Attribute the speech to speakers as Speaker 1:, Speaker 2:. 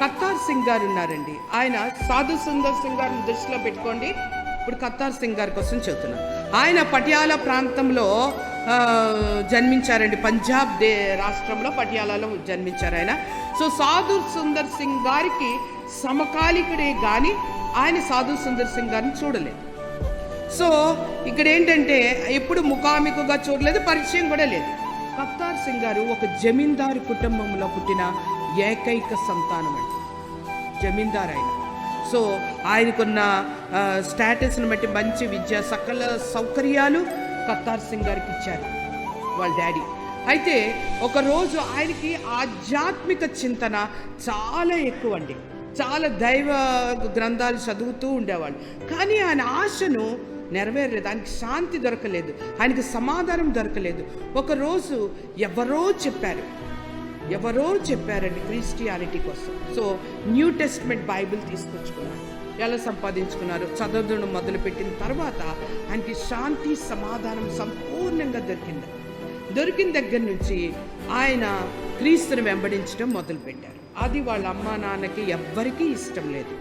Speaker 1: కర్తార్ సింగ్ గారు ఉన్నారండి. ఆయన సాధు సుందర్ సింగ్ గారిని దృష్టిలో పెట్టుకోండి. ఇప్పుడు కర్తార్ సింగ్ గారి కోసం చెబుతున్నా. ఆయన పటియాలా ప్రాంతంలో జన్మించారండి. పంజాబ్ రాష్ట్రంలో పటియాలాలో జన్మించారు ఆయన. సో సాధు సుందర్ సింగ్ గారికి సమకాలికుడే కానీ ఆయన సాధు సుందర్ సింగ్ గారిని చూడలేదు. సో ఇక్కడ ఏంటంటే ఎప్పుడు ముఖాముఖిగా చూడలేదు, పరిచయం కూడా లేదు. కర్తార్ సింగ్ గారు ఒక జమీందారు కుటుంబంలో పుట్టిన ఏకైక సంతానం అండి. జమీందారు ఆయన. సో ఆయనకున్న స్టేటస్ని బట్టి మంచి విద్య, సకల సౌకర్యాలు కర్తార్ సింగ్ గారికి ఇచ్చారు వాళ్ళ డాడీ. అయితే ఒకరోజు ఆయనకి ఆధ్యాత్మిక చింతన చాలా ఎక్కువ అండి. చాలా దైవ గ్రంథాలు చదువుతూ ఉండేవాళ్ళు. కానీ ఆయన ఆశను నెరవేరలేదు, ఆయనకి శాంతి దొరకలేదు, ఆయనకి సమాధానం దొరకలేదు. ఒకరోజు ఎవరో చెప్పారండి క్రిస్టియానిటీ కోసం. సో న్యూ టెస్ట్మెంట్ బైబిల్ తీసుకొచ్చుకున్నారు. ఎలా సంపాదించుకున్నారు? చదవడం మొదలుపెట్టిన తర్వాత ఆయనకి శాంతి సమాధానం సంపూర్ణంగా దొరికిన దగ్గర నుంచి ఆయన క్రీస్తుని వెంబడించడం మొదలుపెట్టారు. అది వాళ్ళ అమ్మా నాన్నకి ఎవ్వరికీ ఇష్టం లేదు.